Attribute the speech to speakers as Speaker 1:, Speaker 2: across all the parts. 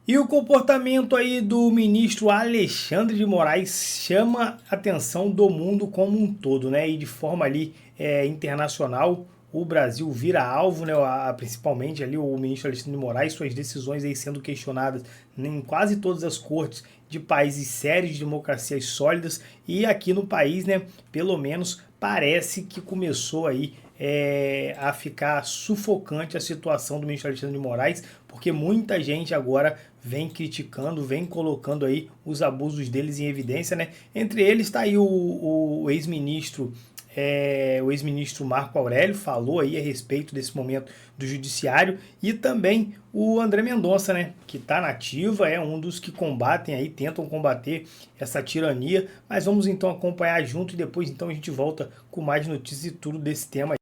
Speaker 1: E o comportamento aí do ministro Alexandre de Moraes chama a atenção do mundo como um todo, né? E de forma ali internacional, o Brasil vira alvo, né? Principalmente ali o ministro Alexandre de Moraes, suas decisões aí sendo questionadas em quase todas as cortes de países sérios, de democracias sólidas, e aqui no país, né? Pelo menos parece que começou aí a ficar sufocante a situação do ministro Alexandre de Moraes, porque muita gente agora vem criticando, vem colocando aí os abusos deles em evidência, né? Entre eles está aí o ex-ministro o ex-ministro Marco Aurélio falou aí a respeito desse momento do judiciário, e também o André Mendonça, né, que está na ativa, é um dos que combatem aí, tentam combater essa tirania, mas vamos então acompanhar junto e depois então a gente volta com mais notícias e tudo desse tema.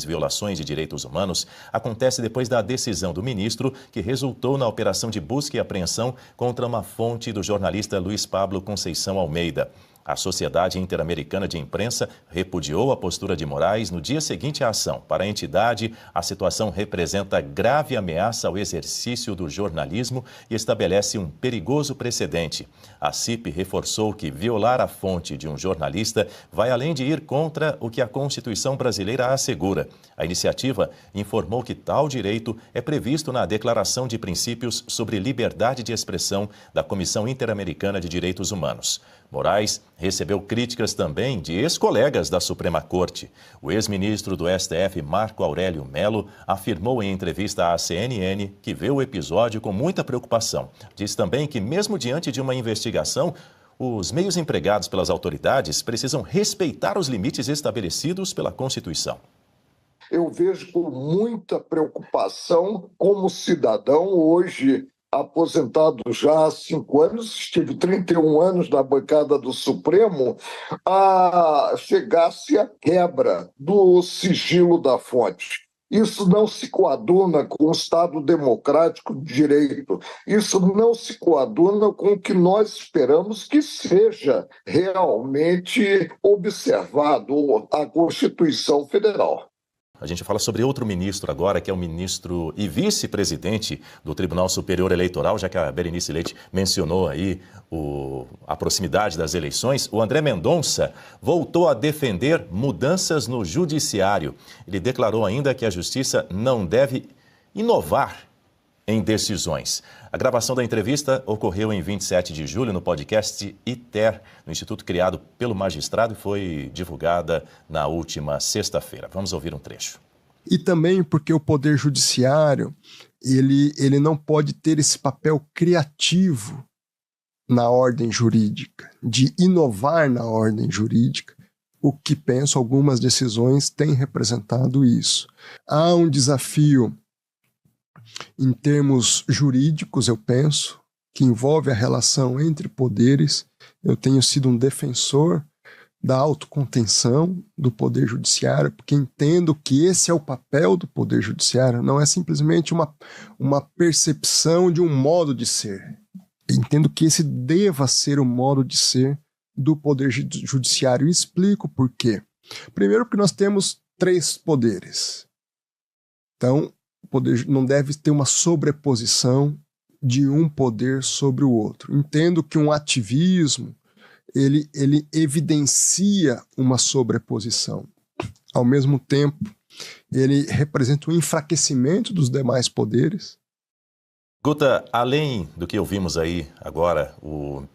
Speaker 2: Violações de direitos humanos acontece depois da decisão do ministro que resultou na operação de busca e apreensão contra uma fonte do jornalista Luiz Pablo Conceição Almeida. A Sociedade Interamericana de Imprensa repudiou a postura de Moraes no dia seguinte à ação. Para a entidade, a situação representa grave ameaça ao exercício do jornalismo e estabelece um perigoso precedente. A CIP reforçou que violar a fonte de um jornalista vai além de ir contra o que a Constituição brasileira assegura. A iniciativa informou que tal direito é previsto na Declaração de Princípios sobre Liberdade de Expressão da Comissão Interamericana de Direitos Humanos. Moraes recebeu críticas também de ex-colegas da Suprema Corte. O ex-ministro do STF, Marco Aurélio Mello, afirmou em entrevista à CNN que vê o episódio com muita preocupação. Diz também que, mesmo diante de uma investigação, os meios empregados pelas autoridades precisam respeitar os limites estabelecidos pela Constituição.
Speaker 3: Eu vejo com muita preocupação, como cidadão, hoje aposentado já há 5 anos, estive 31 anos na bancada do Supremo, chegasse a quebra do sigilo da fonte. Isso não se coaduna com o Estado democrático de direito. Isso não se coaduna com o que nós esperamos que seja realmente observado a Constituição Federal.
Speaker 2: A gente fala sobre outro ministro agora, que é o ministro e vice-presidente do Tribunal Superior Eleitoral, já que a Berenice Leite mencionou aí a proximidade das eleições. O André Mendonça voltou a defender mudanças no judiciário. Ele declarou ainda que a justiça não deve inovar em decisões. A gravação da entrevista ocorreu em 27 de julho no podcast ITER, no instituto criado pelo magistrado, e foi divulgada na última sexta-feira. Vamos ouvir um trecho.
Speaker 4: E também porque o Poder Judiciário ele não pode ter esse papel criativo na ordem jurídica, de inovar na ordem jurídica. O que penso, algumas decisões têm representado isso. Há um desafio em termos jurídicos, eu penso, que envolve a relação entre poderes. Eu tenho sido um defensor da autocontenção do Poder Judiciário, porque entendo que esse é o papel do Poder Judiciário, não é simplesmente uma percepção de um modo de ser. Entendo que esse deva ser o modo de ser do Poder Judiciário. E explico por quê. Primeiro, porque nós temos 3 poderes. Então, o poder não deve ter uma sobreposição de um poder sobre o outro. Entendo que um ativismo ele evidencia uma sobreposição. Ao mesmo tempo, ele representa um enfraquecimento dos demais poderes.
Speaker 2: Guta, além do que ouvimos aí agora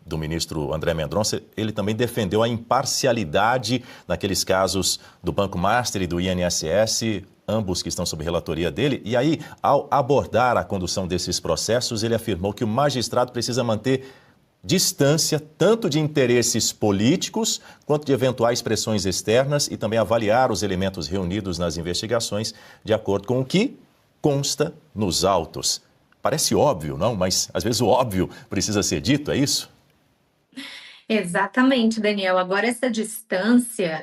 Speaker 2: do ministro André Mendonça, ele também defendeu a imparcialidade naqueles casos do Banco Master e do INSS, ambos que estão sob relatoria dele. E aí, ao abordar a condução desses processos, ele afirmou que o magistrado precisa manter distância tanto de interesses políticos quanto de eventuais pressões externas e também avaliar os elementos reunidos nas investigações de acordo com o que consta nos autos. Parece óbvio, não? Mas às vezes o óbvio precisa ser dito, é isso?
Speaker 5: Exatamente, Daniel. Agora, essa distância,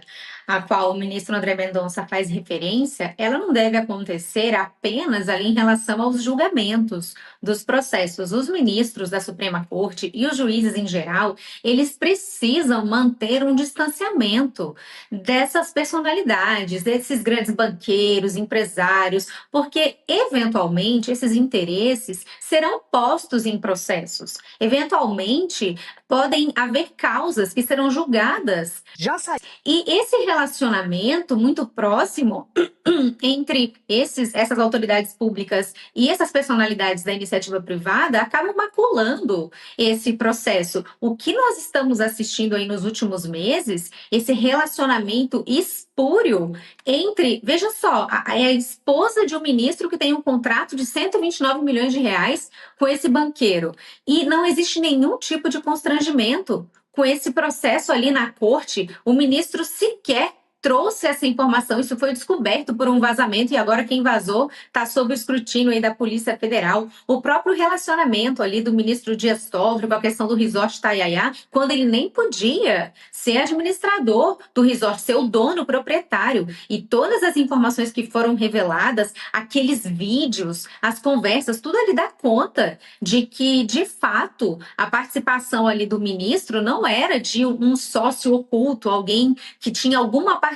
Speaker 5: a qual o ministro André Mendonça faz referência, ela não deve acontecer apenas ali em relação aos julgamentos dos processos. Os ministros da Suprema Corte e os juízes em geral, eles precisam manter um distanciamento dessas personalidades, desses grandes banqueiros, empresários, porque, eventualmente, esses interesses serão postos em processos. Eventualmente, podem haver causas que serão julgadas. E esse relacionamento muito próximo entre essas autoridades públicas e essas personalidades da iniciativa privada acaba maculando esse processo. O que nós estamos assistindo aí nos últimos meses, esse relacionamento espúrio entre, veja só, a esposa de um ministro que tem um contrato de 129 milhões de reais com esse banqueiro. E não existe nenhum tipo de constrangimento com esse processo ali na corte. O ministro sequer trouxe essa informação, isso foi descoberto por um vazamento e agora quem vazou está sob o escrutínio aí da Polícia Federal. O próprio relacionamento ali do ministro Dias Toffoli com a questão do resort Itaiaia, quando ele nem podia ser administrador do resort, ser o dono, proprietário. E todas as informações que foram reveladas, aqueles vídeos, as conversas, tudo ali dá conta de que, de fato, a participação ali do ministro não era de um sócio oculto, alguém que tinha alguma participação.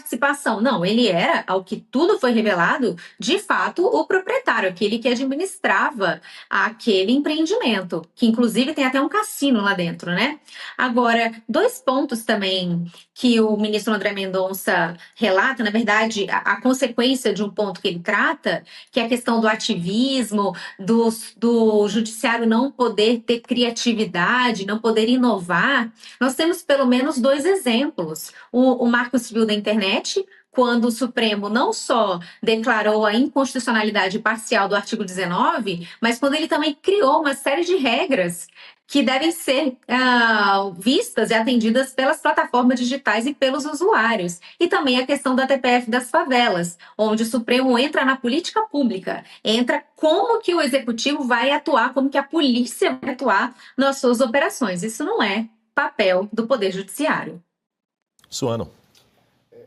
Speaker 5: Não, ele era, ao que tudo foi revelado, de fato, o proprietário, aquele que administrava aquele empreendimento, que inclusive tem até um cassino lá dentro, né? Agora, 2 pontos também que o ministro André Mendonça relata, na verdade, a consequência de um ponto que ele trata, que é a questão do ativismo, do judiciário não poder ter criatividade, não poder inovar. Nós temos pelo menos 2 exemplos. O Marco Civil da Internet, quando o Supremo não só declarou a inconstitucionalidade parcial do artigo 19, mas quando ele também criou uma série de regras que devem ser vistas e atendidas pelas plataformas digitais e pelos usuários. E também a questão da TPF das favelas, onde o Supremo entra na política pública, entra como que o Executivo vai atuar, como que a polícia vai atuar nas suas operações. Isso não é papel do Poder Judiciário.
Speaker 2: Suano.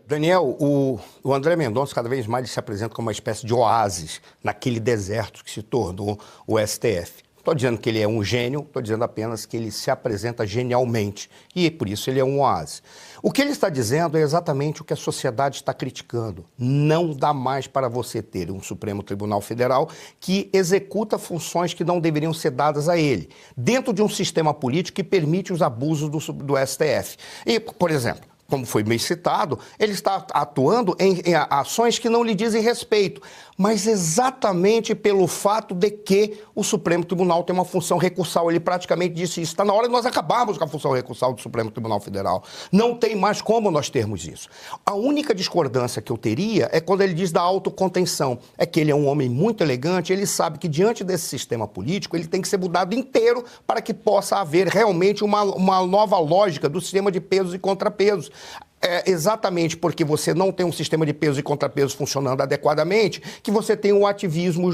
Speaker 6: Daniel, o André Mendonça cada vez mais se apresenta como uma espécie de oásis naquele deserto que se tornou o STF. Estou dizendo que ele é um gênio, estou dizendo apenas que ele se apresenta genialmente e por isso ele é um oásis. O que ele está dizendo é exatamente o que a sociedade está criticando. Não dá mais para você ter um Supremo Tribunal Federal que executa funções que não deveriam ser dadas a ele, dentro de um sistema político que permite os abusos do STF. E, por exemplo, como foi bem citado, ele está atuando em ações que não lhe dizem respeito, mas exatamente pelo fato de que o Supremo Tribunal tem uma função recursal. Ele praticamente disse isso. Está na hora de nós acabarmos com a função recursal do Supremo Tribunal Federal. Não tem mais como nós termos isso. A única discordância que eu teria é quando ele diz da autocontenção. É que ele é um homem muito elegante, ele sabe que diante desse sistema político ele tem que ser mudado inteiro para que possa haver realmente uma nova lógica do sistema de pesos e contrapesos. É exatamente porque você não tem um sistema de pesos e contrapesos funcionando adequadamente que você tem o ativismo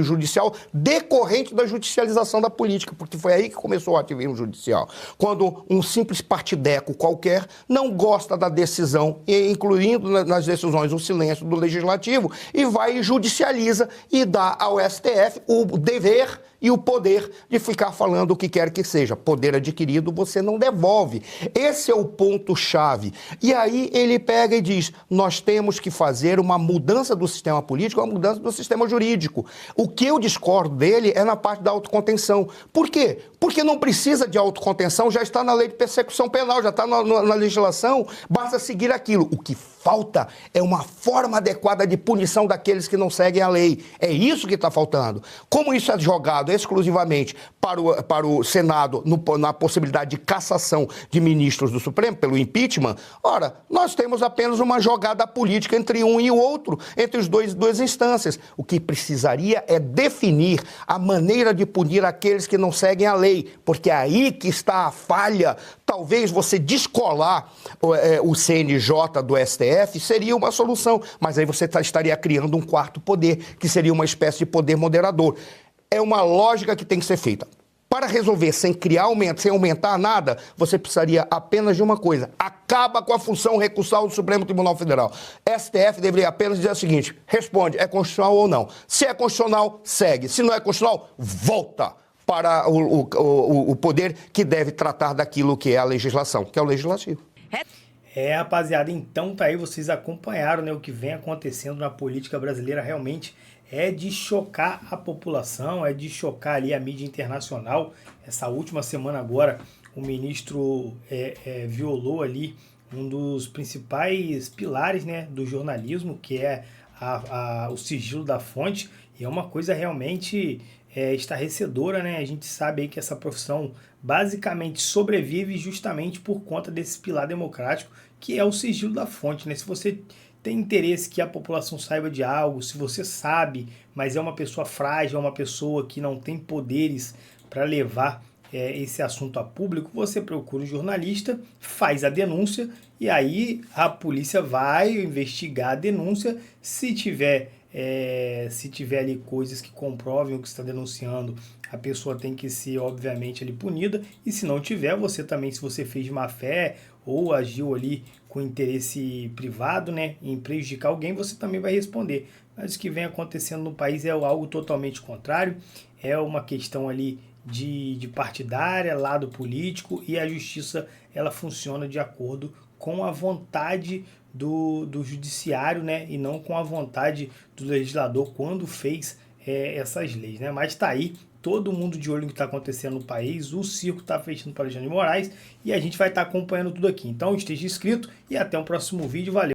Speaker 6: judicial decorrente da judicialização da política, porque foi aí que começou o ativismo judicial. Quando um simples partideco qualquer não gosta da decisão, incluindo nas decisões o silêncio do legislativo, e vai e judicializa e dá ao STF o dever e o poder de ficar falando o que quer que seja. Poder adquirido você não devolve. Esse é o ponto-chave. E aí ele pega e diz, nós temos que fazer uma mudança do sistema político, uma mudança do sistema jurídico. O que eu discordo dele é na parte da autocontenção. Por quê? Porque não precisa de autocontenção, já está na lei de persecução penal, já está na legislação, basta seguir aquilo. O que falta é uma forma adequada de punição daqueles que não seguem a lei. É isso que está faltando. Como isso é jogado exclusivamente para o Senado na possibilidade de cassação de ministros do Supremo pelo impeachment, ora, nós temos apenas uma jogada política entre um e o outro, entre as duas instâncias. O que precisaria é definir a maneira de punir aqueles que não seguem a lei, porque é aí que está a falha. Talvez você descolar o CNJ do STF seria uma solução, mas aí você estaria criando um quarto poder, que seria uma espécie de poder moderador. É uma lógica que tem que ser feita. para resolver sem criar aumento, sem aumentar nada, você precisaria apenas de uma coisa: acaba com a função recursal do Supremo Tribunal Federal. STF deveria apenas dizer o seguinte: responde, é constitucional ou não. Se é constitucional, segue. Se não é constitucional, volta para o poder que deve tratar daquilo que é a legislação, que é o legislativo.
Speaker 1: Rapaziada, então tá aí, vocês acompanharam, né, o que vem acontecendo na política brasileira. Realmente é de chocar a população, é de chocar ali a mídia internacional. Essa última semana agora, o ministro violou ali um dos principais pilares, né, do jornalismo, que é o sigilo da fonte, e é uma coisa realmente estarrecedora, né? A gente sabe aí que essa profissão basicamente sobrevive justamente por conta desse pilar democrático, que é o sigilo da fonte, né? Se você tem interesse que a população saiba de algo, se você sabe, mas é uma pessoa frágil, é uma pessoa que não tem poderes para levar esse assunto a público, você procura um jornalista, faz a denúncia e aí a polícia vai investigar a denúncia. Se tiver ali coisas que comprovem o que está denunciando, a pessoa tem que ser, obviamente, ali punida. E se não tiver, você também, se você fez de má fé ou agiu ali com interesse privado, né, em prejudicar alguém, você também vai responder. Mas o que vem acontecendo no país é algo totalmente contrário. É uma questão ali de partidária, lado político, e a justiça ela funciona de acordo com a vontade do judiciário, né, e não com a vontade do legislador quando fez essas leis, né? Mas tá aí, todo mundo de olho no que está acontecendo no país, o circo está fechando para Alexandre de Moraes e a gente vai estar acompanhando tudo aqui. Então esteja inscrito e até o próximo vídeo, valeu!